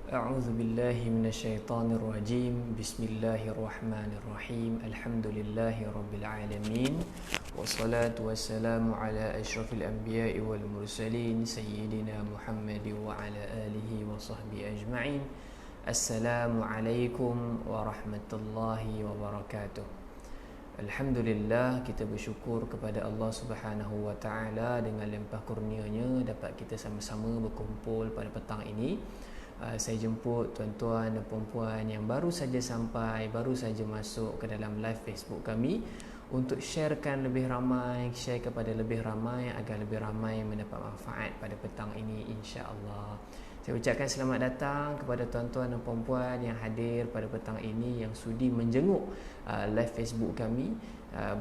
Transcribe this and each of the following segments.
أعوذ بالله من الشيطان الرجيم بسم الله الرحمن الرحيم الحمد لله رب العالمين والصلاة والسلام على أشرف الأنبياء والمرسلين سيدنا محمد وعلى آله وصحبه أجمعين. السلام عليكم ورحمة الله وبركاته. Alhamdulillah, kita bersyukur kepada Allah Subhanahu wa taala dengan limpah kurnianya dapat kita sama-sama berkumpul pada petang ini. Saya jemput tuan-tuan dan puan-puan yang baru saja sampai, baru saja masuk ke dalam live Facebook kami untuk sharekan lebih ramai, share kepada lebih ramai agar lebih ramai mendapat manfaat pada petang ini, insya-Allah. Saya ucapkan selamat datang kepada tuan-tuan dan puan-puan yang hadir pada petang ini, yang sudi menjenguk live Facebook kami.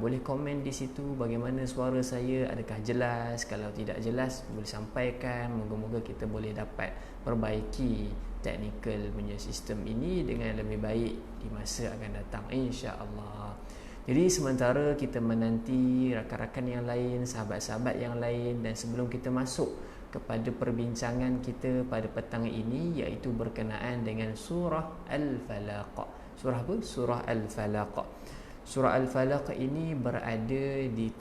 Boleh komen di situ bagaimana suara saya, adakah jelas? Kalau tidak jelas boleh sampaikan. Moga-moga kita boleh dapat perbaiki teknikal punya sistem ini dengan lebih baik di masa akan datang, insya-Allah. Jadi sementara kita menanti rakan-rakan yang lain, sahabat-sahabat yang lain, dan sebelum kita masuk kepada perbincangan kita pada petang ini, iaitu berkenaan dengan surah Al-Falaq. Surah apa? Surah Al-Falaq. Surah Al-Falaq ini berada di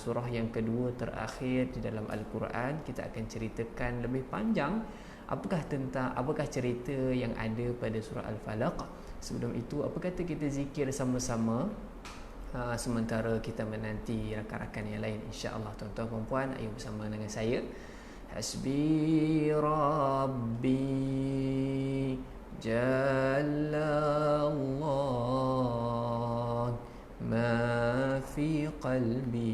surah yang kedua terakhir di dalam Al-Quran. Kita akan ceritakan lebih panjang apakah cerita yang ada pada surah Al-Falaq. Sebelum itu, apa kata kita zikir sama-sama sementara kita menanti rakan-rakan yang lain, insya-Allah. Tuan-tuan puan-puan, ayo bersama dengan saya. Hasbi Rabbi Jalla Allah ma fi qalbi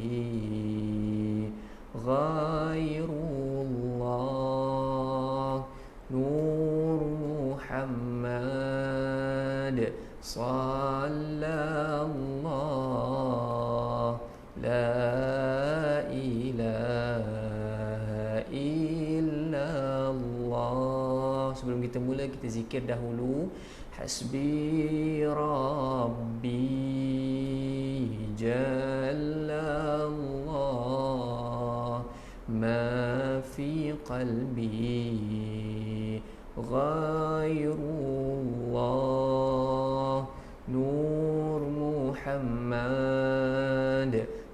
ghairullah Nur Muhammad sallallahu la ilaha illallah. Sebelum kita mula, kita zikir dahulu. Hasbi Rabbi Jalla Allah ma fi qalbi ghairullah Nur Muhammad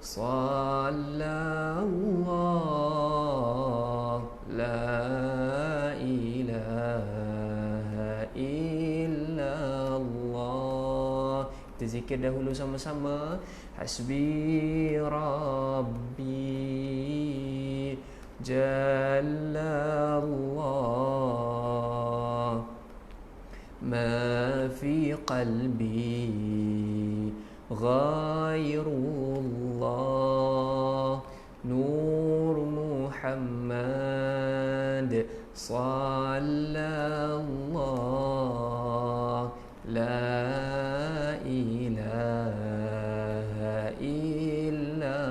sallallahu la ilaha illallah. Kita zikir dahulu sama-sama. Hasbi Rabbi Jalla Allah ma fi qalbi ghairullah Nur Muhammad sallallahu la ilaha illallah.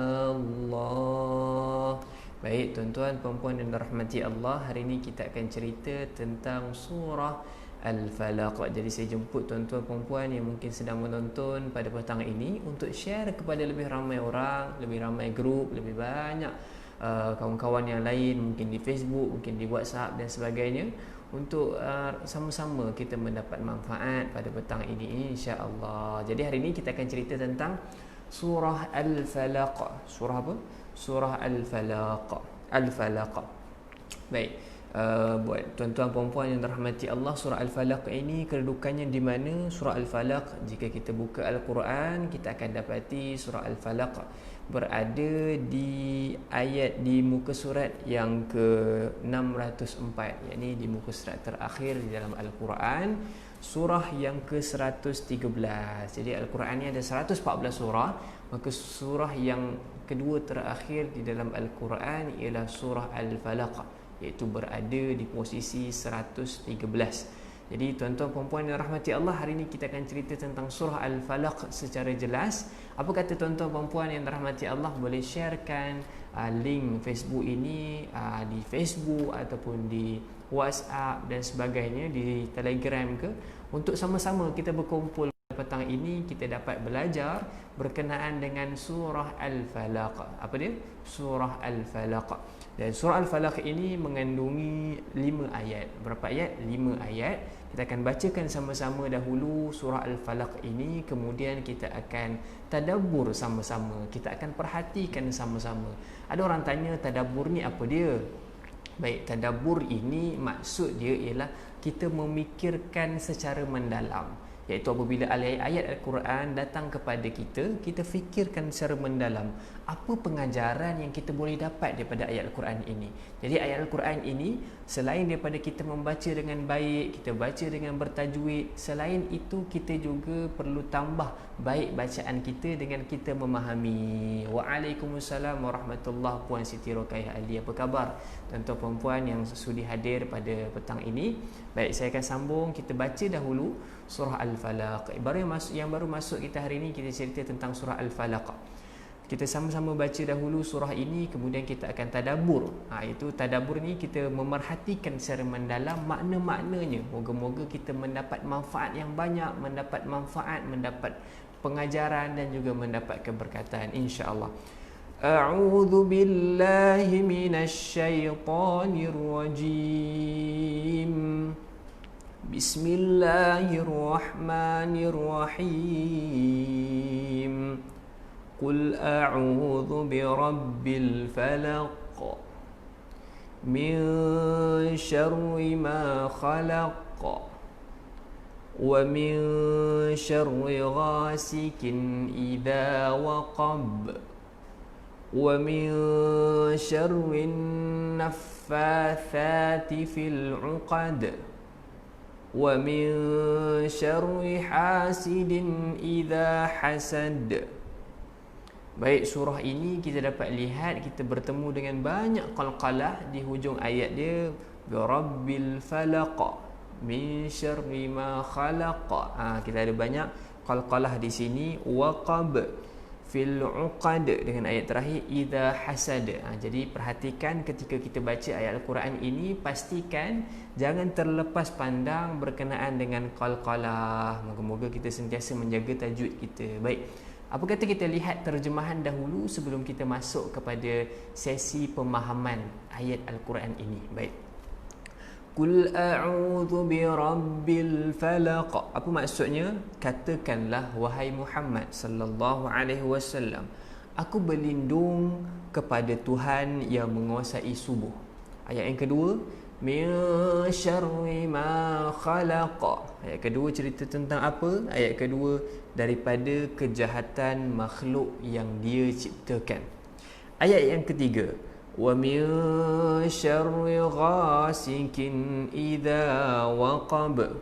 Baik tuan-tuan, puan-puan yang dirahmati Allah, hari ini kita akan cerita tentang surah Al-Falaq. Jadi saya jemput tuan-tuan puan-puan yang mungkin sedang menonton pada petang ini untuk share kepada lebih ramai orang, lebih ramai grup, lebih banyak kawan-kawan yang lain, mungkin di Facebook, mungkin di WhatsApp dan sebagainya, untuk sama-sama kita mendapat manfaat pada petang ini, insya-Allah. Jadi hari ini kita akan cerita tentang surah Al-Falaq. Surah apa? Surah Al-Falaq. Al-Falaq. Baik. Buat tuan-tuan puan-puan yang dirahmati Allah, surah Al-Falaq ini kedudukannya di mana? Surah Al-Falaq, jika kita buka Al-Quran, kita akan dapati surah Al-Falaq berada di muka surat yang ke-604, yakni di muka surat terakhir di dalam Al-Quran, surah yang ke-113. Jadi Al-Quran ini ada 114 surah, maka surah yang kedua terakhir di dalam Al-Quran ialah surah Al-Falaq, iaitu berada di posisi 113. Jadi tuan-tuan puan-puan yang rahmati Allah, hari ini kita akan cerita tentang surah Al-Falaq secara jelas. Apa kata tuan-tuan puan-puan yang rahmati Allah, boleh sharekan link Facebook ini di Facebook ataupun di WhatsApp dan sebagainya, di Telegram ke, untuk sama-sama kita berkumpul petang ini kita dapat belajar berkenaan dengan surah Al-Falaq. Apa dia? Surah Al-Falaq. Dan surah Al-Falaq ini mengandungi 5 ayat. Berapa ayat? 5 ayat. Kita akan bacakan sama-sama dahulu surah Al-Falaq ini, kemudian kita akan tadabbur sama-sama. Kita akan perhatikan sama-sama. Ada orang tanya, tadabbur ni apa dia? Baik, tadabbur ini maksud dia ialah kita memikirkan secara mendalam. Iaitu apabila ayat-ayat Al-Quran datang kepada kita, kita fikirkan secara mendalam apa pengajaran yang kita boleh dapat daripada ayat Al-Quran ini. Jadi ayat Al-Quran ini, selain daripada kita membaca dengan baik, kita baca dengan bertajwid, selain itu kita juga perlu tambah baik bacaan kita dengan kita memahami. Waalaikumsalam warahmatullahi. Puan Siti Rokayah Ali, apa khabar? Tuan-tuan puan yang sudi hadir pada petang ini. Baik, saya akan sambung. Kita baca dahulu surah Al-Falaq. Yang baru masuk kita hari ini, kita cerita tentang surah Al-Falaq. Kita sama-sama baca dahulu surah ini, kemudian kita akan tadabbur. Itu tadabbur ni kita memerhatikan secara mendalam makna-maknanya. Moga-moga kita mendapat manfaat yang banyak, mendapat pengajaran dan juga mendapat keberkatan, insya-Allah. A'udzu billahi minasyaitonir rajim. Bismillahirrahmanirrahim. Qul a'udzu birabbil falaq min syarri ma khalaq wa min syarri ghasikin idza waqab wa min syarri naffatsati fil 'uqad wa min syarri hasidin idza hasad. Baik, surah ini kita dapat lihat, kita bertemu dengan banyak qalqalah di hujung ayat dia. Birabbil falaq min syarri ma khalaq. Kita ada banyak qalqalah di sini. Waqab fil 'uqad dengan ayat terakhir idza hasad. Jadi perhatikan ketika kita baca ayat Al-Quran ini, pastikan jangan terlepas pandang berkenaan dengan qalqalah. Moga-moga kita sentiasa menjaga tajwid kita. Baik, apa kata kita lihat terjemahan dahulu sebelum kita masuk kepada sesi pemahaman ayat Al-Quran ini. Baik. Qul a'udzu birabbil falaq. Apa maksudnya? Katakanlah wahai Muhammad sallallahu alaihi wasallam, aku berlindung kepada Tuhan yang menguasai subuh. Ayat yang kedua, min syarri ma khalaq. Ayat kedua cerita tentang apa? Ayat kedua, daripada kejahatan makhluk yang dia ciptakan. Ayat yang ketiga, wa min syarri ghasikin idza waqab.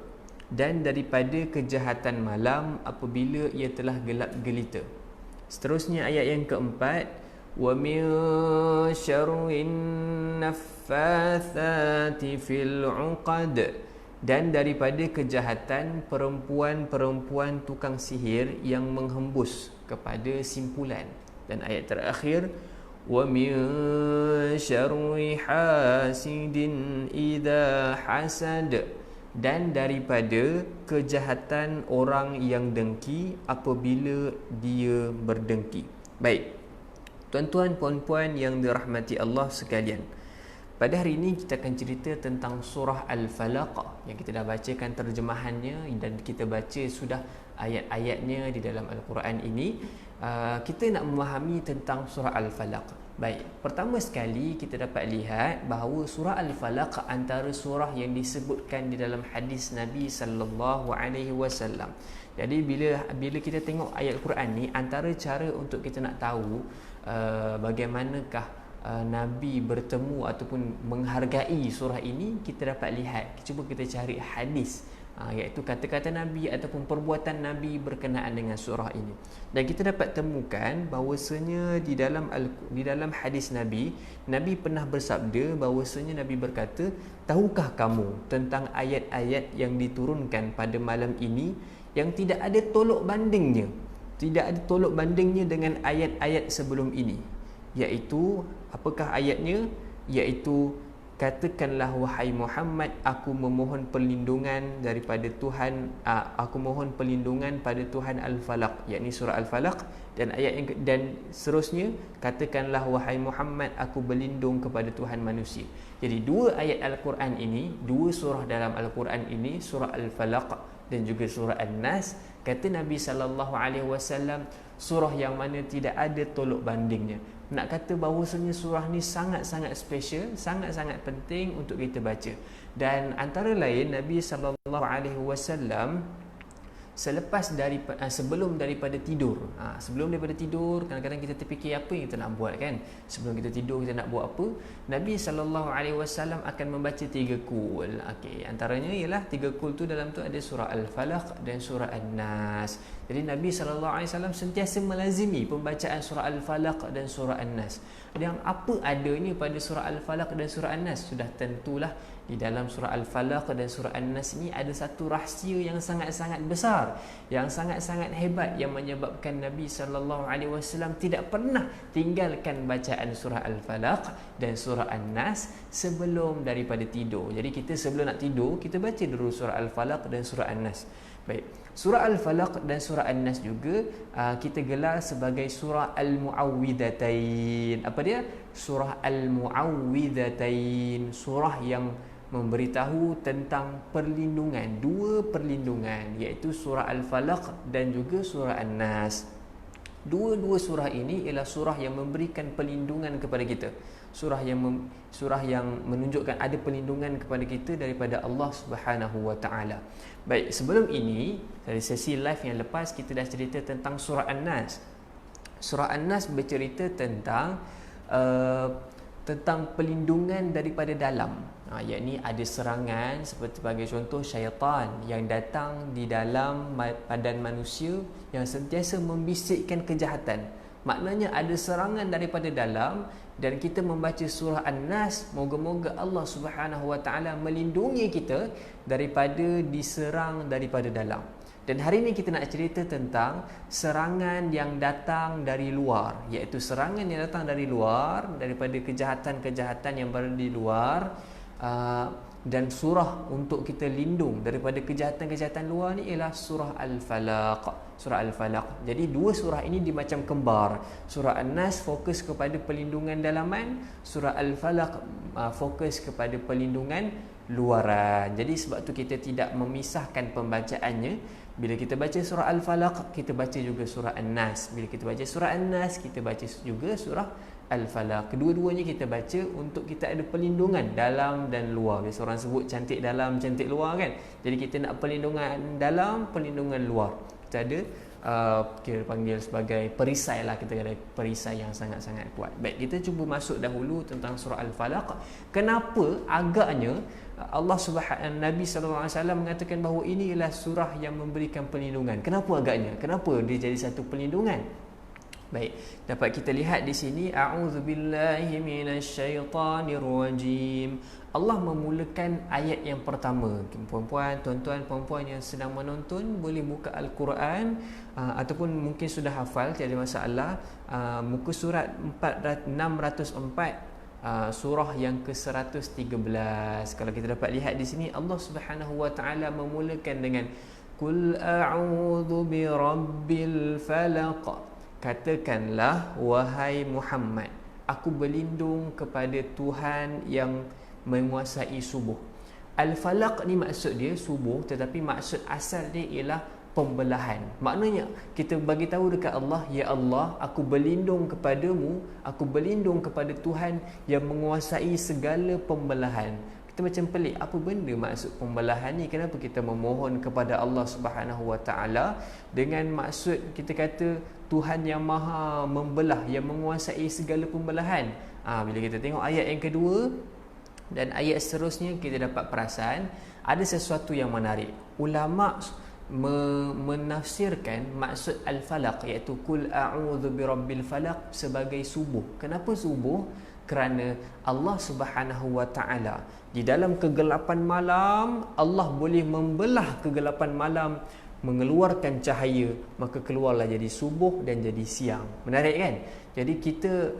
Dan daripada kejahatan malam apabila ia telah gelap gelita. Seterusnya ayat yang keempat, wa min syarrin naffatsati fil 'uqad. Dan daripada kejahatan perempuan-perempuan tukang sihir yang menghembus kepada simpulan. Dan ayat terakhir, wa min syarri hasidin idza hasad. Dan daripada kejahatan orang yang dengki apabila dia berdengki. Baik, tuan-tuan puan-puan yang dirahmati Allah sekalian, pada hari ini kita akan cerita tentang surah Al-Falaq yang kita dah bacakan terjemahannya dan kita baca sudah ayat-ayatnya di dalam Al-Quran ini. Kita nak memahami tentang surah Al-Falaq. Baik, pertama sekali kita dapat lihat bahawa surah Al-Falaq antara surah yang disebutkan di dalam hadis Nabi sallallahu alaihi wasallam. Jadi bila kita tengok ayat Al-Quran ni, antara cara untuk kita nak tahu bagaimanakah Nabi bertemu ataupun menghargai surah ini, kita dapat lihat, cuba kita cari hadis, iaitu kata-kata Nabi ataupun perbuatan Nabi berkenaan dengan surah ini. Dan kita dapat temukan bahawasanya di dalam hadis Nabi pernah bersabda bahawasanya Nabi berkata, tahukah kamu tentang ayat-ayat yang diturunkan pada malam ini yang tidak ada tolok bandingnya dengan ayat-ayat sebelum ini? Iaitu, apakah ayatnya? Iaitu katakanlah wahai Muhammad, aku memohon perlindungan daripada Tuhan, aku mohon perlindungan pada Tuhan Al-Falaq, yakni surah Al-Falaq. Dan ayat yang dan seterusnya, katakanlah wahai Muhammad, aku berlindung kepada Tuhan manusia. Jadi dua ayat Al-Quran ini, dua surah dalam Al-Quran ini, surah Al-Falaq dan juga surah An-Nas, kata Nabi SAW, surah yang mana tidak ada tolok bandingnya. Nak kata bahawasanya surah ni sangat-sangat special, sangat-sangat penting untuk kita baca. Dan antara lain Nabi SAW selepas sebelum daripada tidur, sebelum daripada tidur, kadang-kadang kita terfikir apa yang kita nak buat kan, sebelum kita tidur kita nak buat apa, Nabi SAW akan membaca 3 kul. Okey, antaranya ialah 3 kul tu, dalam tu ada surah Al-Falaq dan surah An-Nas. Jadi Nabi SAW sentiasa melazimi pembacaan surah Al-Falaq dan surah An-Nas. Yang apa adanya pada surah Al-Falaq dan surah An-Nas? Sudah tentulah di dalam surah Al-Falaq dan surah An-Nas ini ada satu rahsia yang sangat-sangat besar, yang sangat-sangat hebat, yang menyebabkan Nabi SAW tidak pernah tinggalkan bacaan surah Al-Falaq dan surah An-Nas sebelum daripada tidur. Jadi kita sebelum nak tidur, kita baca dulu surah Al-Falaq dan surah An-Nas. Baik, surah Al-Falaq dan surah An-Nas juga kita gelar sebagai surah Al-Mu'awwidhatain. Apa dia? Surah Al-Mu'awwidhatain, surah yang memberitahu tentang perlindungan, dua perlindungan, iaitu surah Al-Falaq dan juga surah An-Nas. Dua-dua surah ini ialah surah yang memberikan perlindungan kepada kita. Surah yang menunjukkan ada perlindungan kepada kita daripada Allah Subhanahu wa taala. Baik, sebelum ini dari sesi live yang lepas kita dah cerita tentang surah An-Nas. Surah An-Nas bercerita tentang perlindungan daripada dalam, yakni ada serangan seperti sebagai contoh syaitan yang datang di dalam badan manusia yang sentiasa membisikkan kejahatan. Maknanya ada serangan daripada dalam, dan kita membaca surah An-Nas, moga-moga Allah Subhanahu wa taala melindungi kita daripada diserang daripada dalam. Dan hari ini kita nak cerita tentang serangan yang datang dari luar, iaitu serangan yang datang dari luar, daripada kejahatan-kejahatan yang berada di luar. Dan surah untuk kita lindung daripada kejahatan-kejahatan luar ni ialah surah Al-Falaq. Surah Al-Falaq. Jadi dua surah ini dia macam kembar. Surah An-Nas fokus kepada perlindungan dalaman, surah Al-Falaq fokus kepada perlindungan luaran. Jadi sebab tu kita tidak memisahkan pembacaannya. Bila kita baca surah Al-Falaq, kita baca juga surah An-Nas. Bila kita baca surah An-Nas, kita baca juga surah Al-Falaq. Kedua-duanya kita baca untuk kita ada perlindungan dalam dan luar. Biasa orang sebut cantik dalam, cantik luar kan. Jadi kita nak perlindungan dalam, perlindungan luar. Kita ada kita panggil sebagai perisai lah, kita ada perisai yang sangat-sangat kuat. Baik, kita cuba masuk dahulu tentang surah Al-Falaq. Kenapa agaknya Allah Subhanahu Nabi SAW mengatakan bahawa ini ialah surah yang memberikan perlindungan? Kenapa agaknya? Kenapa dia jadi satu perlindungan? Baik, dapat kita lihat di sini, a'udzubillahi minasyaitonirrajim. Allah memulakan ayat yang pertama. Puan-puan, tuan-tuan, puan-puan yang sedang menonton boleh buka Al-Quran ataupun mungkin sudah hafal, tiada masalah. Muka surat 604, surah yang ke-113. Kalau kita dapat lihat di sini, Allah Subhanahu wa taala memulakan dengan Qul a'udzu birabbil falaq. Katakanlah wahai Muhammad, aku berlindung kepada Tuhan yang menguasai subuh. Al-Falaq ni maksud dia subuh, tetapi maksud asal dia ialah pembelahan. Maknanya kita bagi tahu dekat Allah, ya Allah, aku berlindung kepadamu, aku berlindung kepada Tuhan yang menguasai segala pembelahan. Kita macam pelik, apa benda maksud pembelahan ni? Kenapa kita memohon kepada Allah Subhanahu wa taala dengan maksud kita kata Tuhan yang maha membelah, yang menguasai segala pembelahan? Bila kita tengok ayat yang kedua dan ayat seterusnya, kita dapat perasan ada sesuatu yang menarik. Ulama menafsirkan maksud Al-Falaq, iaitu Qul a'udzu birabbil falaq sebagai subuh. Kenapa subuh? Kerana Allah Subhanahu wa taala di dalam kegelapan malam, Allah boleh membelah kegelapan malam, mengeluarkan cahaya, maka keluarlah jadi subuh dan jadi siang. Menarik kan? Jadi kita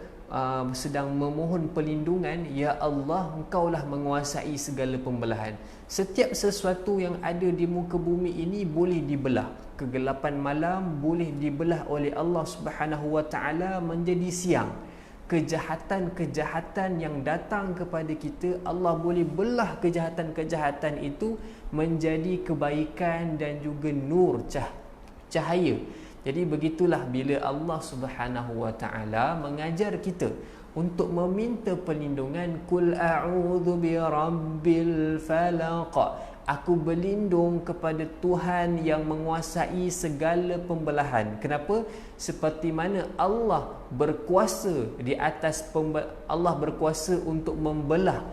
sedang memohon perlindungan, ya Allah, Engkaulah menguasai segala pembelahan. Setiap sesuatu yang ada di muka bumi ini boleh dibelah. Kegelapan malam boleh dibelah oleh Allah Subhanahu wa taala menjadi siang. Kejahatan-kejahatan yang datang kepada kita, Allah boleh belah kejahatan-kejahatan itu menjadi kebaikan dan juga nur, cahaya. Jadi begitulah bila Allah Subhanahu wa taala mengajar kita untuk meminta perlindungan, kul a'udzu birabbil falaq, aku berlindung kepada Tuhan yang menguasai segala pembelahan. Kenapa? Seperti mana Allah berkuasa di atas Allah berkuasa untuk membelah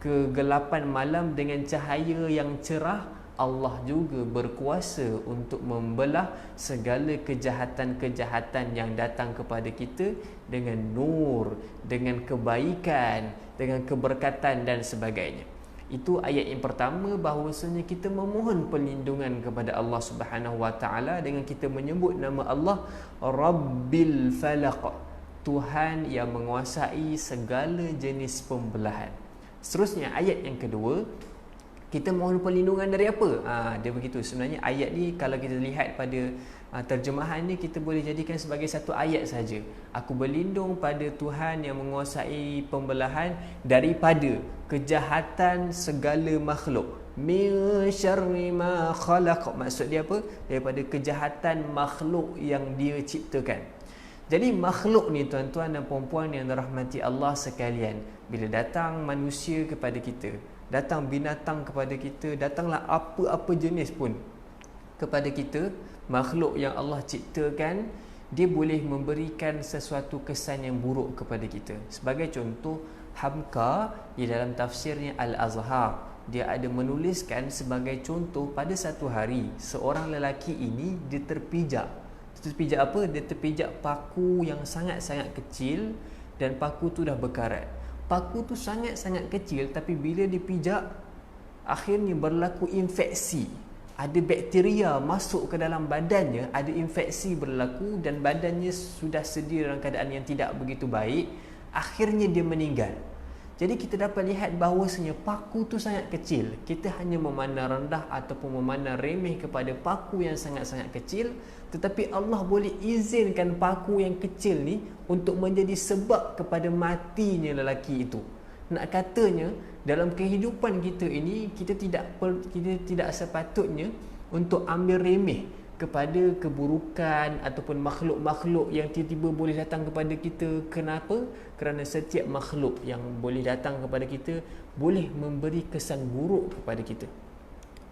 kegelapan malam dengan cahaya yang cerah, Allah juga berkuasa untuk membelah segala kejahatan-kejahatan yang datang kepada kita dengan nur, dengan kebaikan, dengan keberkatan dan sebagainya. Itu ayat yang pertama, bahawasanya kita memohon perlindungan kepada Allah Subhanahu wa taala dengan kita menyebut nama Allah Rabbil Falaq, Tuhan yang menguasai segala jenis pembelahan. Seterusnya ayat yang kedua, kita mohon perlindungan dari apa? Dia begitu. Sebenarnya ayat ni kalau kita lihat pada terjemahan ni, kita boleh jadikan sebagai satu ayat saja. Aku berlindung pada Tuhan yang menguasai pembelahan daripada kejahatan segala makhluk. Min syarri ma khalaq. Maksud dia apa? Daripada kejahatan makhluk yang dia ciptakan. Jadi makhluk ni, tuan-tuan dan puan-puan yang dirahmati Allah sekalian, bila datang manusia kepada kita, datang binatang kepada kita, datanglah apa-apa jenis pun kepada kita, makhluk yang Allah ciptakan, dia boleh memberikan sesuatu kesan yang buruk kepada kita. Sebagai contoh, Hamka di dalam tafsirnya Al-Azhar, dia ada menuliskan sebagai contoh, pada satu hari seorang lelaki ini dia terpijak. Terpijak apa? Dia terpijak paku yang sangat-sangat kecil, dan paku tu dah berkarat. Paku tu sangat-sangat kecil, tapi bila dipijak, akhirnya berlaku infeksi. Ada bakteria masuk ke dalam badannya, ada infeksi berlaku, dan badannya sudah sedia dalam keadaan yang tidak begitu baik. Akhirnya dia meninggal. Jadi kita dapat lihat bahawasanya paku tu sangat kecil. Kita hanya memandang rendah ataupun memandang remeh kepada paku yang sangat-sangat kecil, tetapi Allah boleh izinkan paku yang kecil ni untuk menjadi sebab kepada matinya lelaki itu. Nak katanya, dalam kehidupan kita ini, kita tidak sepatutnya untuk ambil remeh kepada keburukan ataupun makhluk-makhluk yang tiba-tiba boleh datang kepada kita. Kenapa? Kerana setiap makhluk yang boleh datang kepada kita boleh memberi kesan buruk kepada kita.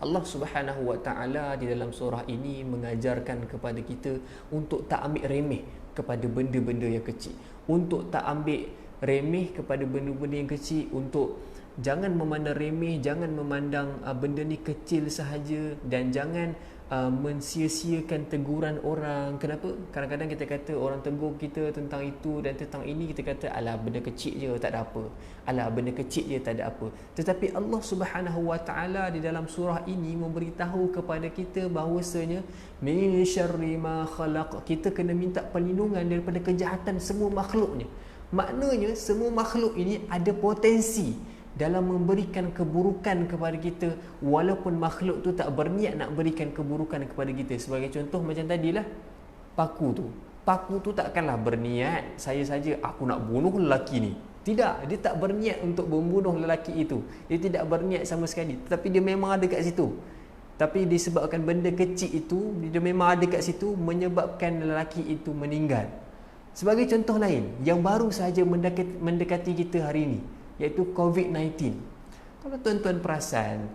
Allah Subhanahu wa taala di dalam surah ini mengajarkan kepada kita untuk tak ambil remeh kepada benda-benda yang kecil, untuk tak ambil remeh kepada benda-benda yang kecil, untuk jangan memandang remeh, jangan memandang benda ni kecil sahaja, dan jangan mensia-siakan teguran orang. Kenapa? Kadang-kadang kita kata orang tegur kita tentang itu dan tentang ini, kita kata alah benda kecil je, tak ada apa. Alah benda kecil je, tak ada apa. Tetapi Allah Subhanahu wa taala di dalam surah ini memberitahu kepada kita bahawasanya min syarri ma khalaq, kita kena minta perlindungan daripada kejahatan semua makhluknya. Maknanya semua makhluk ini ada potensi dalam memberikan keburukan kepada kita, walaupun makhluk tu tak berniat nak berikan keburukan kepada kita. Sebagai contoh macam tadilah paku tu takkanlah berniat saya saja aku nak bunuh lelaki ni. Tidak, dia tak berniat untuk membunuh lelaki itu. Dia tidak berniat sama sekali, tetapi dia memang ada kat situ. Tapi disebabkan benda kecil itu, dia memang ada kat situ, menyebabkan lelaki itu meninggal. Sebagai contoh lain yang baru sahaja mendekati kita hari ini, iaitu COVID-19. Kalau tuan-tuan perasan,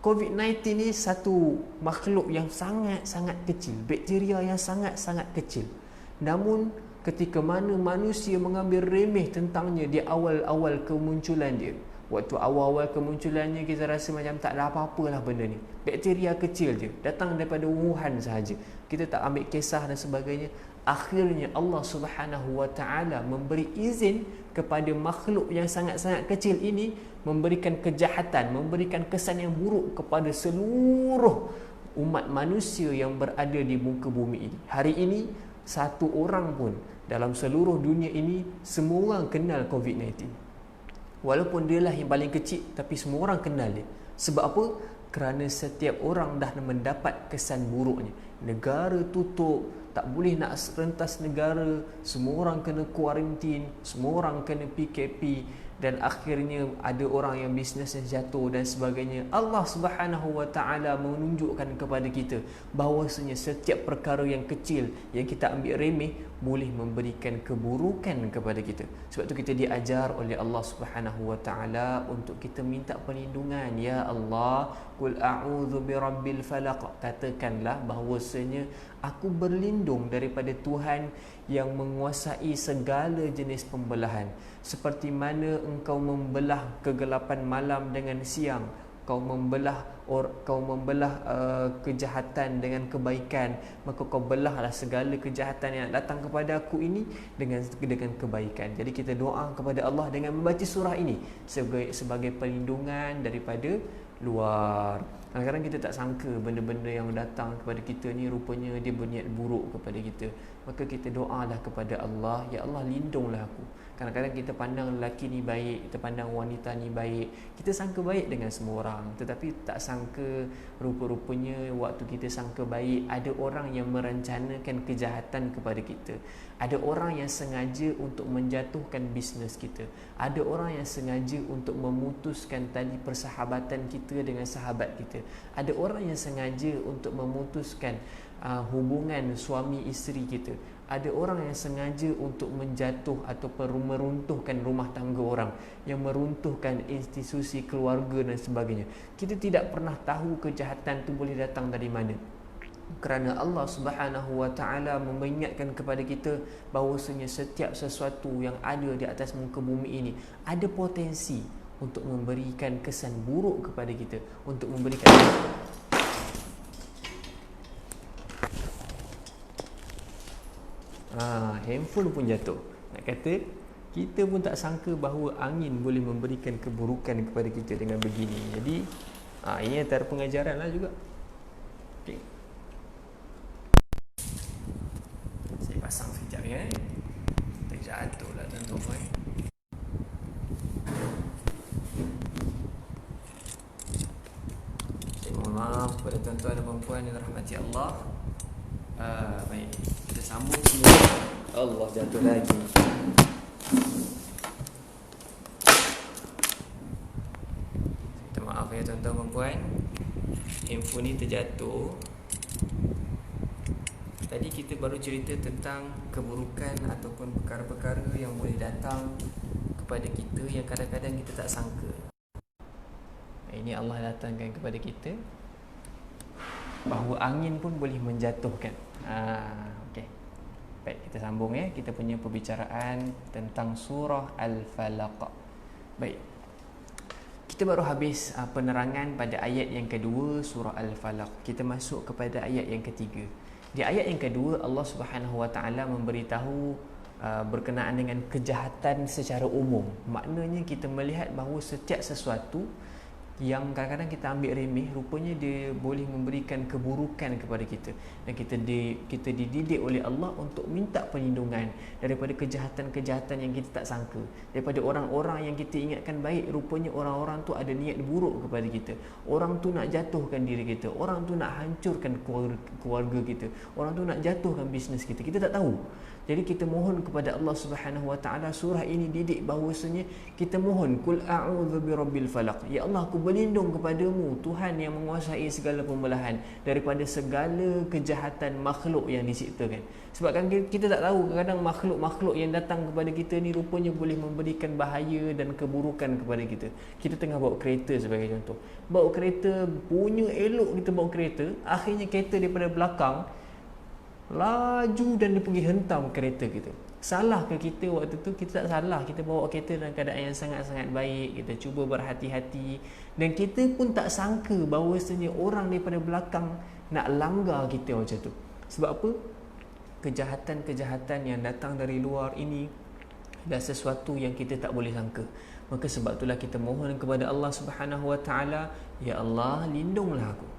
COVID-19 ni satu makhluk yang sangat-sangat kecil, bakteria yang sangat-sangat kecil. Namun ketika mana manusia mengambil remeh tentangnya di awal-awal kemunculan dia, waktu awal-awal kemunculannya kita rasa macam tak ada apa-apalah benda ni, bakteria kecil je, datang daripada Wuhan sahaja, kita tak ambil kisah dan sebagainya. Akhirnya Allah Subhanahu wa taala memberi izin kepada makhluk yang sangat-sangat kecil ini memberikan kejahatan, memberikan kesan yang buruk kepada seluruh umat manusia yang berada di muka bumi ini. Hari ini satu orang pun dalam seluruh dunia ini, semua orang kenal COVID-19. Walaupun dia lah yang paling kecil, tapi semua orang kenal dia. Sebab apa? Kerana setiap orang dah mendapat kesan buruknya. Negara tutup, tak boleh nak rentas negara, semua orang kena kuarantin, semua orang kena PKP, dan akhirnya ada orang yang bisnesnya jatuh dan sebagainya. Allah Subhanahu wa taala menunjukkan kepada kita bahawasanya setiap perkara yang kecil yang kita ambil remeh boleh memberikan keburukan kepada kita. Sebab tu kita diajar oleh Allah Subhanahu wa taala untuk kita minta perlindungan. Ya Allah, qul a'udzu birabbil falaq. Katakanlah bahawasanya aku berlindung daripada Tuhan yang menguasai segala jenis pembelahan. Seperti mana engkau membelah kegelapan malam dengan siang, kau membelah kejahatan dengan kebaikan, maka kau belahlah segala kejahatan yang datang kepada aku ini dengan kebaikan. Jadi kita doa kepada Allah dengan membaca surah ini sebagai perlindungan daripada luar. Kadang-kadang kita tak sangka benda-benda yang datang kepada kita ni rupanya dia berniat buruk kepada kita. Maka kita doalah kepada Allah, ya Allah lindunglah aku. Kadang-kadang kita pandang lelaki ni baik, kita pandang wanita ni baik, kita sangka baik dengan semua orang, tetapi tak sangka rupa-rupanya waktu kita sangka baik, ada orang yang merencanakan kejahatan kepada kita. Ada orang yang sengaja untuk menjatuhkan bisnes kita. Ada orang yang sengaja untuk memutuskan tali persahabatan kita dengan sahabat kita. Ada orang yang sengaja untuk memutuskan hubungan suami isteri kita. Ada orang yang sengaja untuk menjatuh ataupun meruntuhkan rumah tangga orang, yang meruntuhkan institusi keluarga dan sebagainya. Kita tidak pernah tahu kejahatan itu boleh datang dari mana. Kerana Allah Subhanahu wa taala mengingatkan kepada kita bahawasanya setiap sesuatu yang ada di atas muka bumi ini ada potensi untuk memberikan kesan buruk kepada kita, untuk memberikan handphone pun jatuh. Nak kata kita pun tak sangka bahawa angin boleh memberikan keburukan kepada kita dengan begini. Jadi ini antara pengajaran lah juga. Okay. Saya pasang sekejap ya. Terjatuh lah tuan-tuan. Saya mohon maaf kepada tuan-tuan dan puan-puan yang rahmati Allah. Baik, kita sambung semula. Allah, jatuh lagi. Minta maaf ya tuan-tuan dan puan, handphone ni terjatuh. Tadi kita baru cerita tentang keburukan ataupun perkara-perkara yang boleh datang kepada kita yang kadang-kadang kita tak sangka. Ini Allah datangkan kepada kita bahawa angin pun boleh menjatuhkan. Okey. Baik, kita sambung ya. Kita punya perbicaraan tentang surah Al-Falaq. Baik. Kita baru habis penerangan pada ayat yang kedua surah Al-Falaq. Kita masuk kepada ayat yang ketiga. Di ayat yang kedua Allah Subhanahu wa taala memberitahu berkenaan dengan kejahatan secara umum. Maknanya kita melihat bahawa setiap sesuatu yang kadang-kadang kita ambil remeh, rupanya dia boleh memberikan keburukan kepada kita. Dan kita dididik oleh Allah untuk minta perlindungan daripada kejahatan-kejahatan yang kita tak sangka. Daripada orang-orang yang kita ingatkan baik, rupanya orang-orang tu ada niat buruk kepada kita. Orang tu nak jatuhkan diri kita, orang tu nak hancurkan keluarga kita, orang tu nak jatuhkan bisnes kita. Kita tak tahu. Jadi kita mohon kepada Allah Subhanahu wa taala, surah ini didik bahawasanya kita mohon qul a'udzu birabbil falaq. Ya Allah, aku berlindung kepadamu Tuhan yang menguasai segala pembelahan daripada segala kejahatan makhluk yang diciptakan. Sebab kan kita tak tahu kadang-kadang makhluk-makhluk yang datang kepada kita ni rupanya boleh memberikan bahaya dan keburukan kepada kita. Kita tengah bawa kereta sebagai contoh. Bawa kereta, punya elok kita bawa kereta, akhirnya kereta daripada belakang laju dan dia pergi hentam kereta kita. Salah ke kita waktu tu? Kita tak salah. Kita bawa kereta dalam keadaan yang sangat-sangat baik. Kita cuba berhati-hati. Dan kita pun tak sangka bahawasanya orang daripada belakang nak langgar kita macam tu. Sebab apa? Kejahatan-kejahatan yang datang dari luar ini adalah sesuatu yang kita tak boleh sangka. Maka sebab itulah kita mohon kepada Allah Subhanahu wa taala, ya Allah, lindunglah aku.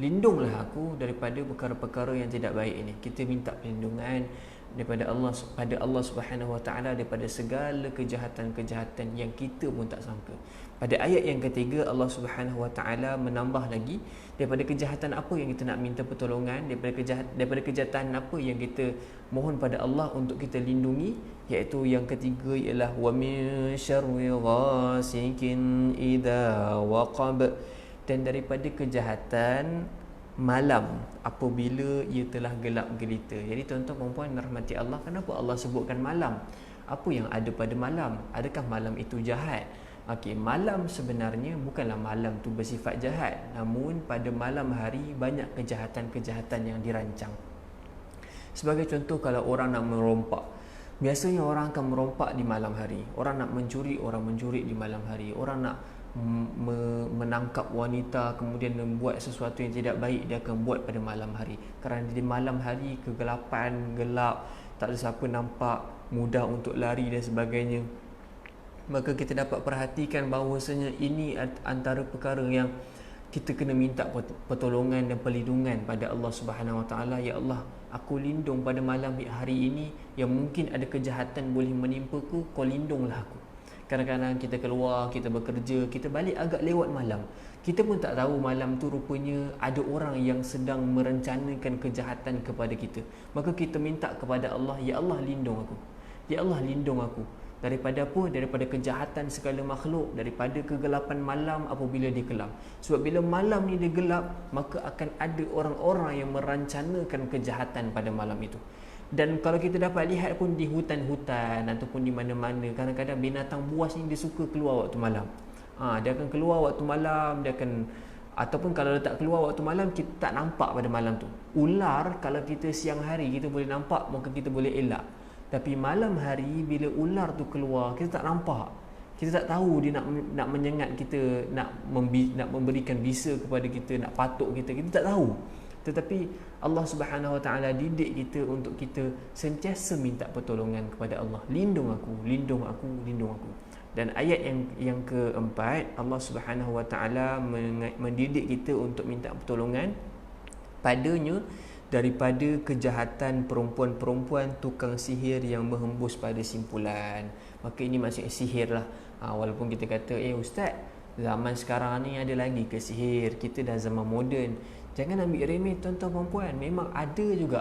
lindunglah aku daripada perkara-perkara yang tidak baik ini. Kita minta perlindungan daripada Allah Subhanahu Wa Taala daripada segala kejahatan-kejahatan yang kita pun tak sangka. Pada ayat yang ketiga, Allah Subhanahu Wa Taala menambah lagi daripada kejahatan apa yang kita nak minta pertolongan, daripada kejahatan apa yang kita mohon pada Allah untuk kita lindungi, iaitu yang ketiga ialah wa min syarri ghasikin idza waqab, dan daripada kejahatan malam apabila ia telah gelap gelita. Jadi tuan-tuan puan-puan rahmati Allah, kenapa Allah sebutkan malam? Apa yang ada pada malam? Adakah malam itu jahat? Okey, malam sebenarnya bukanlah malam tu bersifat jahat, namun pada malam hari banyak kejahatan-kejahatan yang dirancang. Sebagai contoh, kalau orang nak merompak, biasanya orang akan merompak di malam hari. Orang nak mencuri, orang mencuri di malam hari. Orang nak menangkap wanita, kemudian membuat sesuatu yang tidak baik, dia akan buat pada malam hari. Kerana di malam hari kegelapan, gelap, tak ada siapa nampak, mudah untuk lari dan sebagainya. Maka kita dapat perhatikan bahawasanya ini antara perkara yang kita kena minta pertolongan dan perlindungan pada Allah Subhanahu Wa Taala. Ya Allah, aku lindung pada malam hari ini yang mungkin ada kejahatan boleh menimpaku, kau lindunglah aku. Kadang-kadang kita keluar, kita bekerja, kita balik agak lewat malam. Kita pun tak tahu malam tu rupanya ada orang yang sedang merencanakan kejahatan kepada kita. Maka kita minta kepada Allah, ya Allah lindung aku. Ya Allah lindung aku. Daripada apa? Daripada kejahatan segala makhluk, daripada kegelapan malam apabila dia gelap. Sebab bila malam ni dia gelap, maka akan ada orang-orang yang merancanakan kejahatan pada malam itu. Dan kalau kita dapat lihat pun di hutan-hutan ataupun di mana-mana, kadang-kadang binatang buas ni dia suka keluar waktu malam. Dia akan keluar waktu malam, dia akan, ataupun kalau dia tak keluar waktu malam, kita tak nampak pada malam tu. Ular kalau kita siang hari kita boleh nampak, maka kita boleh elak. Tapi malam hari bila ular tu keluar, kita tak nampak. Kita tak tahu dia nak menyengat kita, nak memberikan bisa kepada kita, nak patuk kita tak tahu. Tetapi Allah Subhanahu Wa Taala didik kita untuk kita sentiasa minta pertolongan kepada Allah. Lindung aku, lindung aku, lindung aku. Dan ayat yang keempat, Allah Subhanahu Wa Taala mendidik kita untuk minta pertolongan padanya daripada kejahatan perempuan-perempuan tukang sihir yang menghembus pada simpulan. Maka ini maksudnya sihir lah. Walaupun kita kata, ustaz, zaman sekarang ni ada lagi ke sihir? Kita dah zaman moden. Jangan ambil remeh tuan-tuan perempuan. Memang ada juga.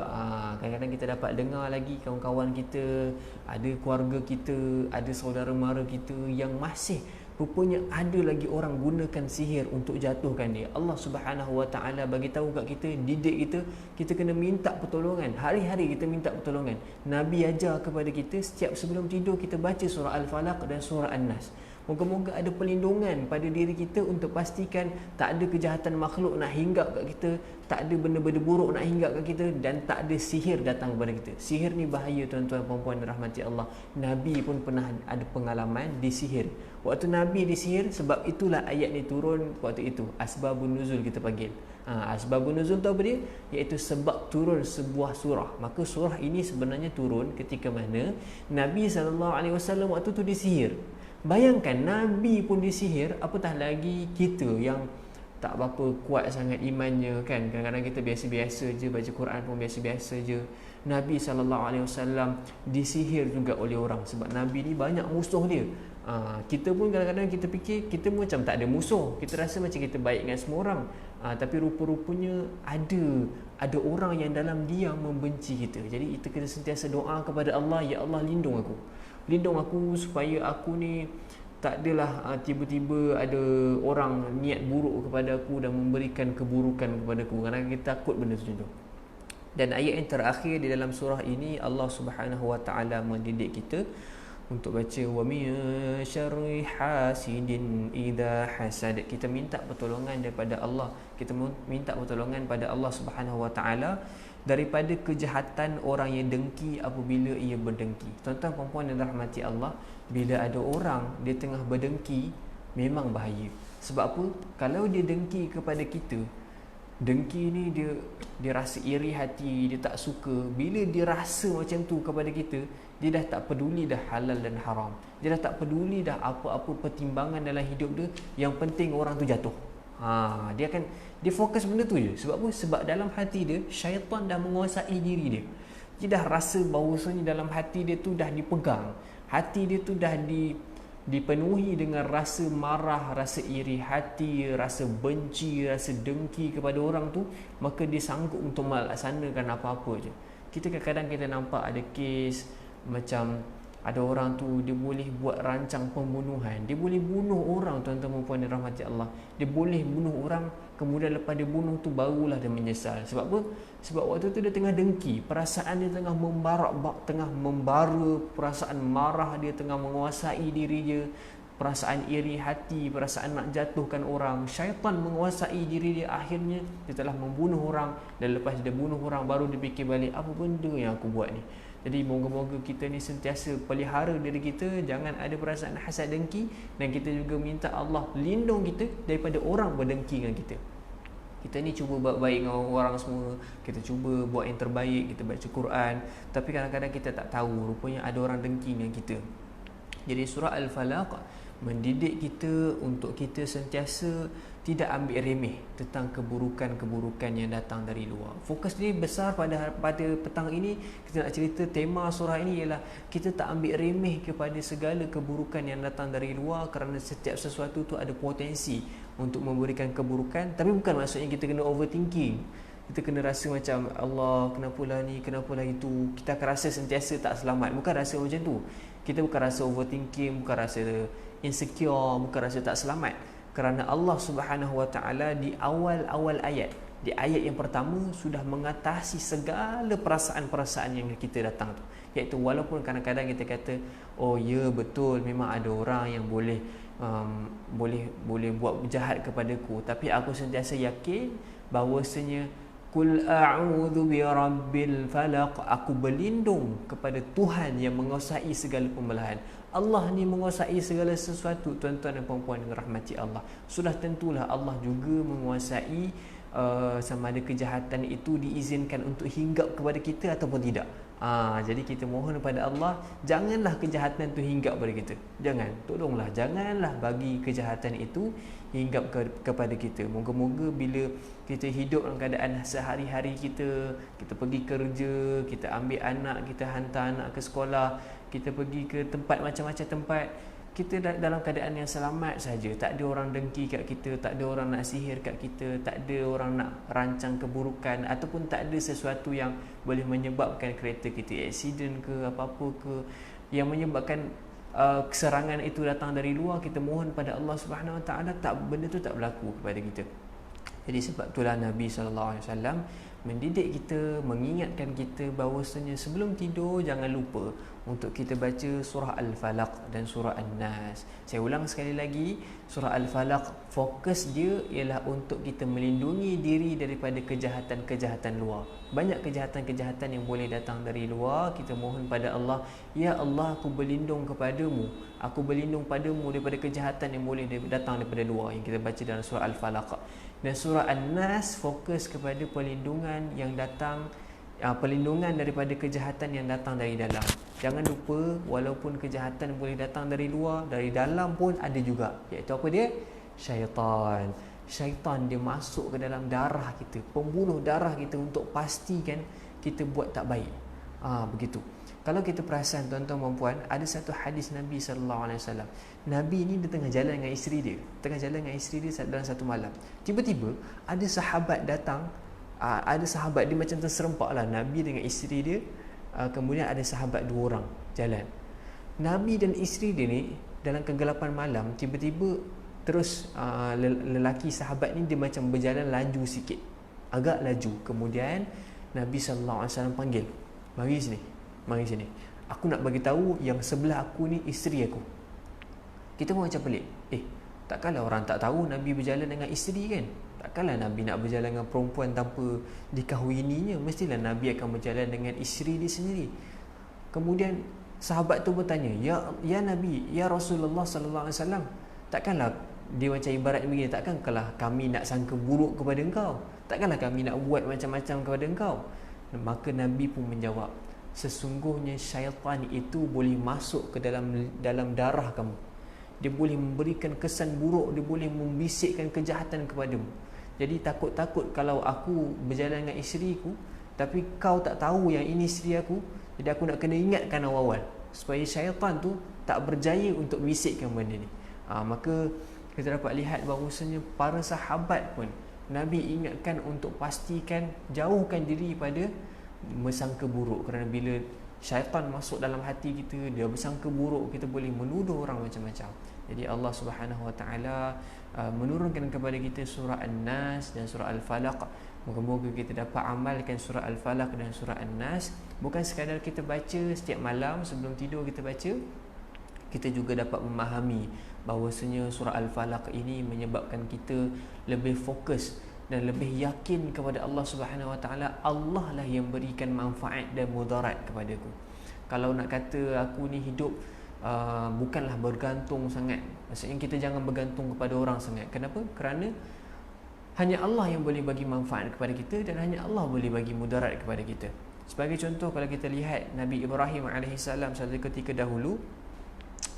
Kadang-kadang kita dapat dengar lagi kawan-kawan kita, ada keluarga kita, ada saudara mara kita yang masih rupanya ada lagi orang gunakan sihir untuk jatuhkan dia. Allah Subhanahu Wa Taala bagi tahu kat kita, didik kita kena minta pertolongan. Hari-hari kita minta pertolongan. Nabi ajar kepada kita setiap sebelum tidur kita baca surah Al-Falaq dan surah An-Nas. Moga-moga ada perlindungan pada diri kita untuk pastikan tak ada kejahatan makhluk nak hinggap kat kita, tak ada benda-benda buruk nak hinggap kat kita, dan tak ada sihir datang kepada kita. Sihir ni bahaya tuan-tuan perempuan rahmati Allah. Nabi pun pernah ada pengalaman disihir. Waktu Nabi disihir, sebab itulah ayat ni turun waktu itu. Asbabun nuzul kita panggil. Asbabun nuzul tu apa dia? Iaitu sebab turun sebuah surah. Maka surah ini sebenarnya turun ketika mana Nabi SAW waktu tu disihir. Bayangkan Nabi pun disihir, apatah lagi kita yang tak berapa kuat sangat imannya kan. Kadang-kadang kita biasa-biasa je, baca Quran pun biasa-biasa je. Nabi SAW disihir juga oleh orang. Sebab Nabi ni banyak musuh dia. Kita pun kadang-kadang kita fikir kita pun macam tak ada musuh. Kita rasa macam kita baik dengan semua orang. Tapi rupa-rupanya ada orang yang dalam diam membenci kita. Jadi kita kena sentiasa doa kepada Allah, ya Allah lindung aku. Lindung aku supaya aku ni tak adalah tiba-tiba ada orang niat buruk kepada aku dan memberikan keburukan kepada aku. Kerana kita takut benda tu. Dan ayat yang terakhir di dalam surah ini, Allah Subhanahu Wa Taala mendidik kita untuk baca wa min syarri hasidin idza hasad. Kita minta pertolongan daripada Allah. Kita minta pertolongan pada Allah Subhanahu Wa Taala daripada kejahatan orang yang dengki apabila ia berdengki. Tuan-tuan perempuan yang dirahmati Allah, bila ada orang dia tengah berdengki, memang bahaya. Sebab apa? Kalau dia dengki kepada kita, dengki ni dia rasa iri hati, dia tak suka. Bila dia rasa macam tu kepada kita, dia dah tak peduli dah halal dan haram. Dia dah tak peduli dah apa-apa pertimbangan dalam hidup dia. Yang penting orang tu jatuh. Dia fokus benda tu je. Sebab apa? Sebab dalam hati dia syaitan dah menguasai diri dia. Dia dah rasa bahawasanya dalam hati dia tu dah dipegang. Hati dia tu dah dipenuhi dengan rasa marah, rasa iri hati, rasa benci, rasa dengki kepada orang tu, maka dia sanggup untuk melaksanakan apa-apa je. Kita kadang-kadang kita nampak ada kes macam ada orang tu dia boleh buat rancang pembunuhan. Dia boleh bunuh orang, tuan-tuan dan puan dirahmati Allah. Dia boleh bunuh orang, kemudian lepas dia bunuh tu barulah dia menyesal. Sebab apa? Sebab waktu tu dia tengah dengki, perasaan dia tengah tengah membara, perasaan marah dia tengah menguasai diri dia, perasaan iri hati, perasaan nak jatuhkan orang. Syaitan menguasai diri dia, akhirnya dia telah membunuh orang, dan lepas dia bunuh orang baru dia fikir balik, apa benda yang aku buat ni. Jadi moga-moga kita ni sentiasa pelihara diri kita, jangan ada perasaan hasad dengki, dan kita juga minta Allah lindung kita daripada orang berdengki dengan kita. Kita ni cuba buat baik dengan orang semua, kita cuba buat yang terbaik, kita baca Quran, tapi kadang-kadang kita tak tahu rupanya ada orang dengki dengan kita. Jadi surah Al-Falaq mendidik kita untuk kita sentiasa tidak ambil remeh tentang keburukan-keburukan yang datang dari luar. Fokus ni besar pada petang ini kita nak cerita, tema surah ini ialah kita tak ambil remeh kepada segala keburukan yang datang dari luar, kerana setiap sesuatu tu ada potensi untuk memberikan keburukan. Tapi bukan maksudnya kita kena overthinking. Kita kena rasa macam Allah, kenapalah ni, kenapalah itu. Kita akan rasa sentiasa tak selamat. Bukan rasa macam tu. Kita bukan rasa overthinking, bukan rasa insecure, bukan rasa tak selamat. Kerana Allah Subhanahu Wa Taala di awal-awal ayat, di ayat yang pertama sudah mengatasi segala perasaan-perasaan yang kita datang tu. Iaitu walaupun kadang-kadang kita kata, oh ya betul, memang ada orang yang boleh buat jahat kepadaku, tapi aku sentiasa yakin bahawasanya Qul a'udzu birabbil falaq, aku berlindung kepada Tuhan yang menguasai segala pembelahan. Allah ni menguasai segala sesuatu, tuan-tuan dan puan-puan yang rahmati Allah. Sudah tentulah Allah juga menguasai sama ada kejahatan itu diizinkan untuk hinggap kepada kita ataupun tidak. Jadi kita mohon kepada Allah, janganlah kejahatan itu hinggap kepada kita. Jangan, tolonglah, janganlah bagi kejahatan itu hinggap kepada kita. Moga-moga bila kita hidup dalam keadaan sehari-hari kita pergi kerja, kita ambil anak, kita hantar anak ke sekolah, kita pergi ke tempat macam-macam tempat, kita dalam keadaan yang selamat saja. Tak ada orang dengki kat kita, tak ada orang nak sihir kat kita, tak ada orang nak rancang keburukan, ataupun tak ada sesuatu yang boleh menyebabkan kereta kita aksiden ke apa-apa ke, yang menyebabkan keserangan itu datang dari luar. Kita mohon pada Allah Subhanahu Wa Taala benda tu tak berlaku kepada kita. Jadi sebab itulah Nabi SAW mendidik kita, mengingatkan kita bahawasanya sebelum tidur jangan lupa untuk kita baca surah Al-Falaq dan surah An-Nas. Saya ulang sekali lagi, surah Al-Falaq fokus dia ialah untuk kita melindungi diri daripada kejahatan-kejahatan luar. Banyak kejahatan-kejahatan yang boleh datang dari luar. Kita mohon pada Allah, ya Allah, aku berlindung kepadamu, aku berlindung padamu daripada kejahatan yang boleh datang daripada luar, yang kita baca dalam surah Al-Falaq. Dan surah An-Nas fokus kepada perlindungan yang datang, perlindungan daripada kejahatan yang datang dari dalam. Jangan lupa, walaupun kejahatan boleh datang dari luar, dari dalam pun ada juga. Iaitu apa dia? Syaitan. Syaitan dia masuk ke dalam darah kita, pembuluh darah kita untuk pastikan kita buat tak baik. Begitu. Kalau kita perasan tuan-tuan dan puan, ada satu hadis Nabi SAW. Nabi ni dia tengah jalan dengan isteri dia, dalam satu malam. Tiba-tiba ada sahabat datang, ada sahabat dia macam terserempak lah, Nabi dengan isteri dia, kemudian ada sahabat dua orang jalan. Nabi dan isteri dia ni dalam kegelapan malam, tiba-tiba terus lelaki sahabat ni dia macam berjalan laju sikit, agak laju. Kemudian Nabi SAW panggil, mari sini, aku nak bagi tahu yang sebelah aku ni isteri aku. Kita pun macam pelik, takkanlah orang tak tahu Nabi berjalan dengan isteri kan? Takkanlah Nabi nak berjalan dengan perempuan tanpa dikahwininya, mestilah Nabi akan berjalan dengan isteri dia sendiri. Kemudian sahabat tu bertanya, ya Nabi, ya Rasulullah sallallahu alaihi wasallam, takkanlah, dia macam ibarat begini, takkanlah kami nak sangka buruk kepada engkau, takkanlah kami nak buat macam-macam kepada engkau. Maka Nabi pun menjawab, sesungguhnya syaitan itu boleh masuk ke dalam darah kamu. dia boleh memberikan kesan buruk, dia boleh membisikkan kejahatan kepadamu. Jadi takut-takut kalau aku berjalan dengan isteriku tapi kau tak tahu yang ini isteri aku, jadi aku nak kena ingatkan awal-awal supaya syaitan tu tak berjaya untuk bisikkan benda ni. Maka kita dapat lihat bahawasanya para sahabat pun Nabi ingatkan untuk pastikan jauhkan diri pada bersangka buruk, kerana bila syaitan masuk dalam hati kita, dia bersangka buruk, kita boleh menuduh orang macam-macam. Jadi Allah Subhanahu Wa Taala menurunkan kepada kita surah An-Nas dan surah Al-Falaq. Moga-moga kita dapat amalkan surah Al-Falaq dan surah An-Nas. Bukan sekadar kita baca setiap malam sebelum tidur kita baca, kita juga dapat memahami bahawasanya surah Al-Falaq ini menyebabkan kita lebih fokus dan lebih yakin kepada Allah Subhanahu Wa Taala. Allah lah yang berikan manfaat dan mudarat kepadaku. Kalau nak kata aku ni hidup bukanlah bergantung sangat, maksudnya kita jangan bergantung kepada orang sangat. Kenapa? Kerana hanya Allah yang boleh bagi manfaat kepada kita dan hanya Allah boleh bagi mudarat kepada kita. Sebagai contoh, kalau kita lihat Nabi Ibrahim AS satu ketika dahulu,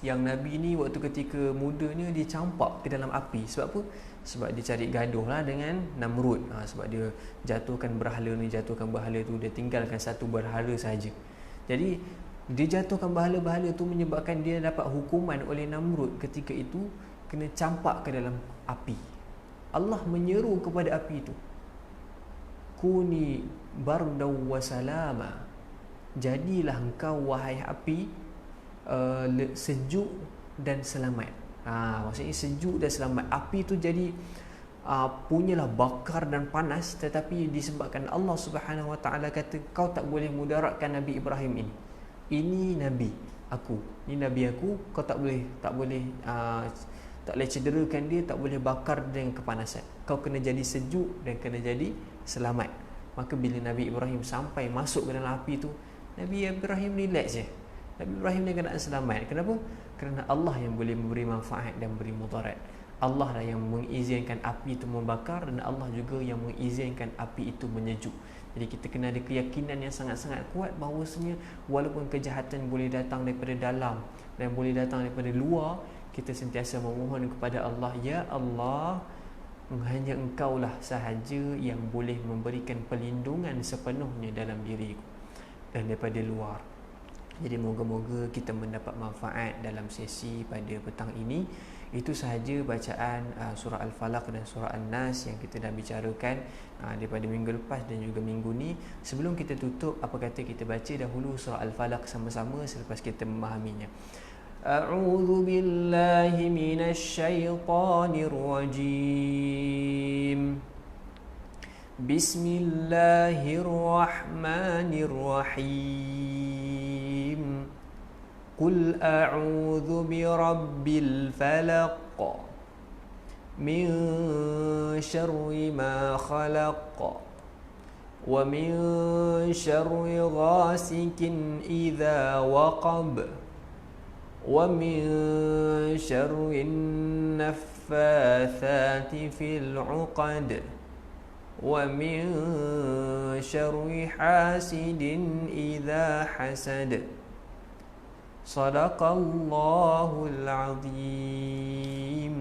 yang Nabi ni waktu ketika mudanya dia campak ke dalam api. Sebab apa? Sebab dia cari gaduh lah dengan Namrud. Sebab dia jatuhkan berhala ni, jatuhkan berhala tu, dia tinggalkan satu berhala saja. Jadi dia jatuhkan berhala-berhala tu menyebabkan dia dapat hukuman oleh Namrud ketika itu, kena campak ke dalam api. Allah menyeru kepada api itu, kuni bardaw wa salama, jadilah engkau wahai api sejuk dan selamat. Maksudnya sejuk dan selamat. Api tu jadi punyalah bakar dan panas, tetapi disebabkan Allah Subhanahu Wa Taala kata kau tak boleh mudaratkan Nabi Ibrahim ini. Ini Nabi aku. Ini Nabi aku, kau tak boleh cederakan dia, tak boleh bakar dengan kepanasan. Kau kena jadi sejuk dan kena jadi selamat. Maka bila Nabi Ibrahim sampai masuk ke dalam api tu, Nabi Ibrahim relax je. Nabi Ibrahim dia kena selamat. Kenapa? Kerana Allah yang boleh memberi manfaat dan beri mudarat. Allah lah yang mengizinkan api itu membakar, dan Allah juga yang mengizinkan api itu menyejuk. Jadi kita kena ada keyakinan yang sangat-sangat kuat bahawasanya walaupun kejahatan boleh datang daripada dalam dan boleh datang daripada luar, kita sentiasa memohon kepada Allah, ya Allah, hanya Engkau lah sahaja yang boleh memberikan perlindungan sepenuhnya dalam diriku dan daripada luar. Jadi moga-moga kita mendapat manfaat dalam sesi pada petang ini. Itu sahaja bacaan surah Al-Falaq dan surah An-Nas yang kita dah bicarakan daripada minggu lepas dan juga minggu ni. Sebelum kita tutup, apa kata kita baca dahulu surah Al-Falaq sama-sama selepas kita memahaminya. A'udzu billahi minasy syaithanir rajim. Bismillahirrahmanirrahim. Qul a'udzu birabbil falaq min syarri ma khalaq wa min syarri ghasikin idza waqab wa min syarri naffatsati fil 'uqad wa min syarri hasidin idza hasad. Sadaqallahul azim.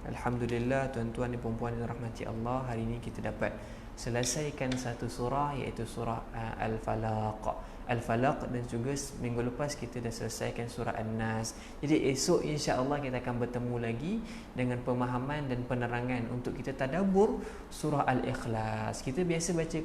Alhamdulillah, tuan-tuan dan puan-puan yang dirahmati Allah, hari ini kita dapat selesaikan satu surah, iaitu surah Al-Falaq. Al-Falaq, dan juga minggu lepas kita dah selesaikan surah An-Nas. Jadi esok insya-Allah kita akan bertemu lagi dengan pemahaman dan penerangan untuk kita tadabbur surah Al-Ikhlas. Kita biasa baca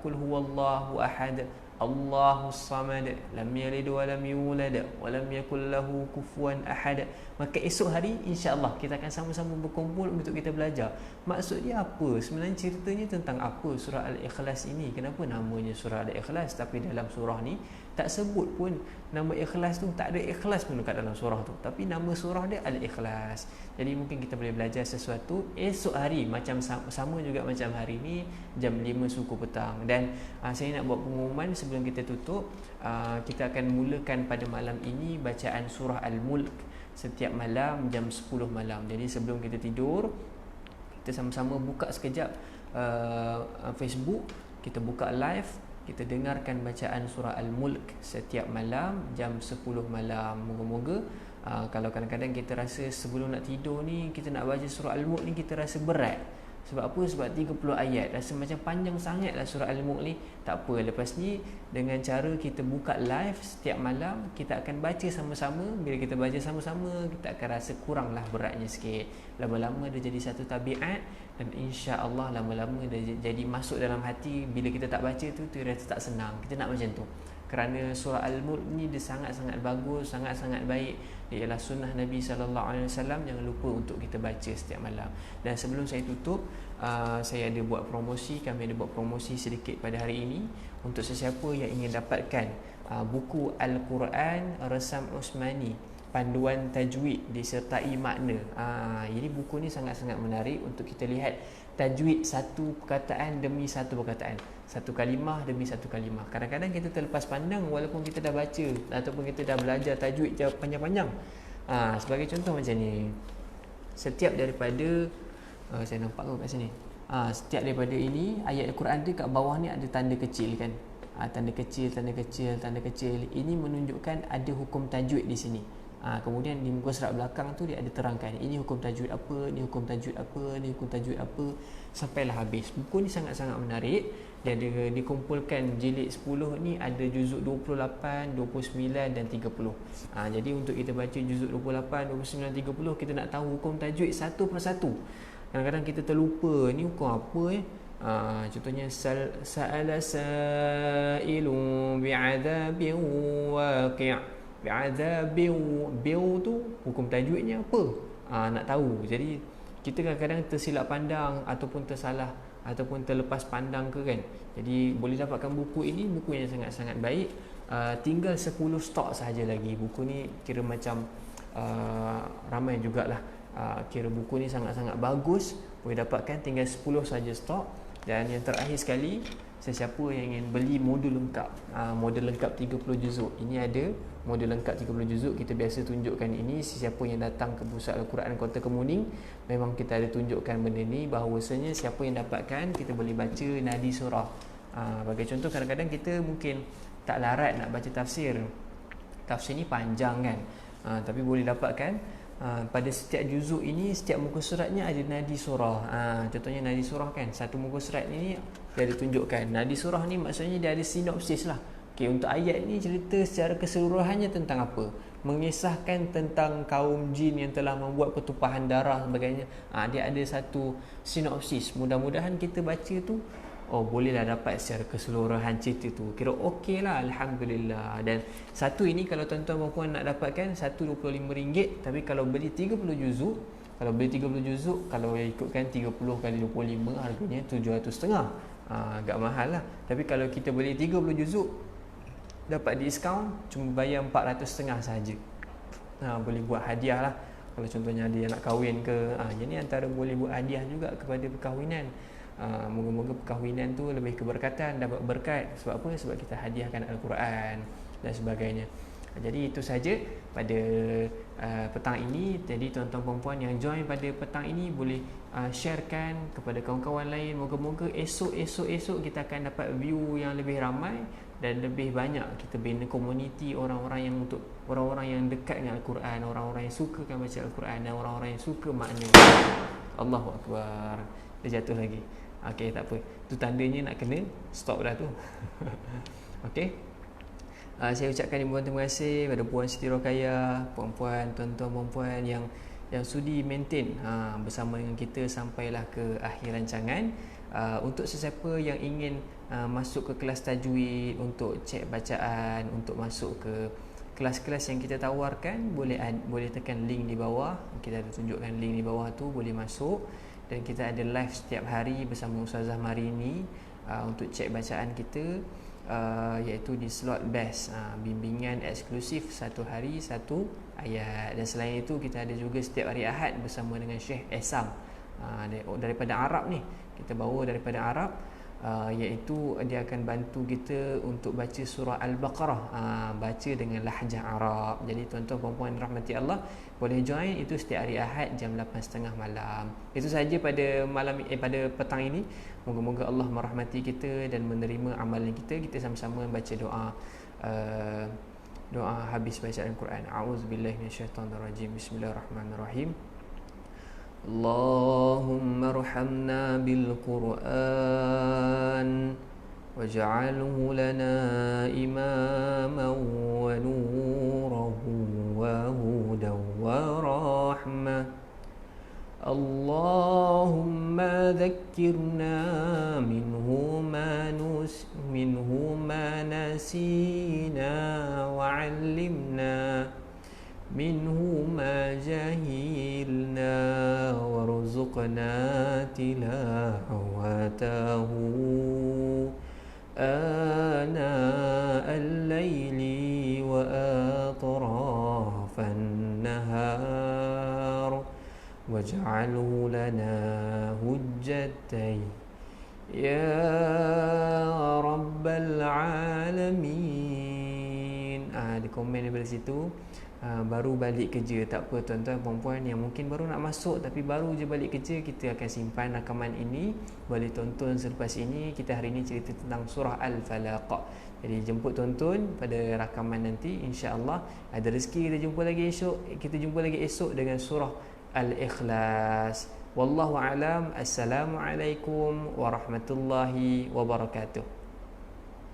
qul huwallahu ahad, Allahus samad, lam yalid wa lam yulad wa lam yakul lahu kufuwan ahad. Maka esok hari insya-Allah kita akan sama-sama berkumpul untuk kita belajar maksud dia apa, sebenarnya ceritanya tentang apa surah Al-Ikhlas ini. Kenapa namanya surah Al-Ikhlas tapi dalam surah ni tak sebut pun nama ikhlas tu, tak ada ikhlas pun dekat dalam surah tu, tapi nama surah dia Al-Ikhlas. Jadi mungkin kita boleh belajar sesuatu esok hari, macam sama juga macam hari ni jam 5 suku petang. Dan saya nak buat pengumuman sebelum kita tutup. Kita akan mulakan pada malam ini bacaan surah Al-Mulk setiap malam jam 10 malam. Jadi sebelum kita tidur, kita sama-sama buka sekejap Facebook, kita buka live, kita dengarkan bacaan surah Al-Mulk setiap malam jam 10 malam. Moga-moga Kalau kadang-kadang kita rasa sebelum nak tidur ni, kita nak baca surah Al-Mulk ni kita rasa berat. Sebab apa? Sebab 30 ayat, rasa macam panjang sangat lah surah Al-Mulk ni. Tak apa, lepas ni dengan cara kita buka live setiap malam, kita akan baca sama-sama. Bila kita baca sama-sama, kita akan rasa kurang lah beratnya sikit. Lama-lama dia jadi satu tabiat, dan insya-Allah lama-lama dia jadi masuk dalam hati. Bila kita tak baca tu, dia rasa tak senang. Kita nak macam tu. Kerana surah Al-Mulk ni dia sangat-sangat bagus, sangat-sangat baik. Dia ialah sunnah Nabi SAW. Jangan lupa untuk kita baca setiap malam. Dan sebelum saya tutup, saya ada buat promosi. Kami ada buat promosi sedikit pada hari ini untuk sesiapa yang ingin dapatkan buku Al-Quran Resam Usmani, panduan tajwid disertai makna. Jadi buku ni sangat-sangat menarik untuk kita lihat tajwid satu perkataan demi satu perkataan, satu kalimah demi satu kalimah. Kadang-kadang kita terlepas pandang walaupun kita dah baca ataupun kita dah belajar tajwid panjang-panjang. Sebagai contoh macam ni, setiap daripada saya nampak kat sini, setiap daripada ini ayat Al-Quran tu kat bawah ni ada tanda kecil kan. Tanda kecil, tanda kecil, tanda kecil. Ini menunjukkan ada hukum tajwid di sini. Kemudian di muka surat belakang tu dia ada terangkan ini hukum tajwid apa, ini hukum tajwid apa, ini hukum tajwid apa, sampailah habis. Buku ni sangat-sangat menarik. Dia ada dikumpulkan jilid 10 ni, ada juzuk 28, 29 dan 30. Jadi untuk kita baca juzuk 28, 29, 30, kita nak tahu hukum tajwid satu persatu. Kadang-kadang kita terlupa ni hukum apa contohnya sa'ala sa'ilun bi'adzabin waqi'. Bi'adzabin tu hukum tajwidnya apa? Nak tahu. Jadi kita kadang-kadang tersilap pandang ataupun tersalah ataupun terlepas pandang ke kan. Jadi boleh dapatkan buku ini, buku yang sangat-sangat baik. Tinggal 10 stok sahaja lagi. Buku ni kira macam ramai jugalah. Kira buku ni sangat-sangat bagus. Boleh dapatkan tinggal 10 sahaja stok. Dan yang terakhir sekali, sesiapa yang ingin beli modul lengkap, modul lengkap 30 juzuk. Ini ada modul lengkap 30 juzuk. Kita biasa tunjukkan ini. Sesiapa yang datang ke Pusat Al-Quran Kota Kemuning, memang kita ada tunjukkan benda ni, bahawasanya siapa yang dapatkan, kita boleh baca nadi surah. Bagi contoh, kadang-kadang kita mungkin tak larat nak baca tafsir. Tafsir ni panjang kan, tapi boleh dapatkan pada setiap juzuk ini, setiap muka suratnya ada nadi surah. Contohnya nadi surah kan, satu muka surat ini dia ada tunjukkan. Nadi surah ni maksudnya dia ada sinopsis lah. Okay, untuk ayat ni cerita secara keseluruhannya tentang apa? Mengisahkan tentang kaum jin yang telah membuat pertumpahan darah sebagainya. Dia ada satu sinopsis. Mudah-mudahan kita baca tu, bolehlah dapat secara keseluruhan cerita tu. Kira okey lah, Alhamdulillah. Dan satu ini kalau tuan-tuan dan puan nak dapatkan, satu RM25. Tapi kalau beli 30 juzuk, kalau ikutkan 30 kali 25, harganya RM750. Agak mahal lah. Tapi kalau kita beli 30 juzuk, dapat diskaun, cuma bayar RM450 sahaja. Boleh buat hadiah lah. Kalau contohnya ada yang nak kahwin ke, jadi antara boleh buat hadiah juga kepada perkahwinan. Moga-moga perkahwinan tu lebih keberkatan, dapat berkat. Sebab apa? Sebab kita hadiahkan Al-Quran dan sebagainya. Jadi itu saja pada petang ini. Jadi tuan-tuan perempuan yang join pada petang ini boleh sharekan kepada kawan-kawan lain. Moga-moga esok kita akan dapat view yang lebih ramai dan lebih banyak. Kita bina komuniti orang-orang yang dekat dengan Al-Quran, orang-orang yang suka kan baca Al-Quran, dan orang-orang yang suka makna. Allahu Akbar. Dia jatuh lagi. Okey, tak apa. Itu tandanya nak kena stop dah tu. Okey. Saya ucapkan ribuan terima kasih kepada Puan Siti Rokayah, puan-puan, tuan-tuan perempuan yang sudi maintain bersama dengan kita sampailah ke akhir rancangan. Untuk sesiapa yang ingin masuk ke kelas tajwid, untuk cek bacaan, untuk masuk ke kelas-kelas yang kita tawarkan, boleh tekan link di bawah. Kita ada tunjukkan link di bawah tu, boleh masuk. Dan kita ada live setiap hari bersama Ustazah Marini untuk cek bacaan kita, iaitu di slot best, bimbingan eksklusif satu hari satu ayat. Dan selain itu kita ada juga setiap hari Ahad bersama dengan Syekh Esam daripada Arab ni. Kita bawa daripada Arab, iaitu dia akan bantu kita untuk baca surah Al-Baqarah, baca dengan lahjah Arab. Jadi tuan-tuan perempuan rahmati Allah, boleh join itu setiap hari Ahad jam 8.30 malam. Itu sahaja pada pada petang ini. Moga-moga Allah merahmati kita dan menerima amalan kita. Kita sama-sama baca doa doa habis bacaan Quran. A'udzubillahi minasyaitonirrajim. Bismillahirrahmanirrahim. Allahumma arhamna bil Quran waj'alhu lana imaman wa nuran wa hudan wa rahmah. Allahumma dhakkirna minhu ma nasina wa 'allimna minhu ma jahilna warzuqna tilawatahu ana al-laili wa atrafan nahar waj'alhu lana hujjatan ya rabbal alamin. Di komen daripada situ. Baru balik kerja, tak apa tuan-tuan perempuan yang mungkin baru nak masuk tapi baru je balik kerja, kita akan simpan rakaman ini, boleh tonton selepas ini. Kita hari ini cerita tentang surah Al-Falaq. Jadi jemput tonton pada rakaman nanti, insya-Allah. Ada rezeki kita jumpa lagi esok dengan surah Al-Ikhlas. Wallahu alam. Assalamualaikum warahmatullahi wabarakatuh.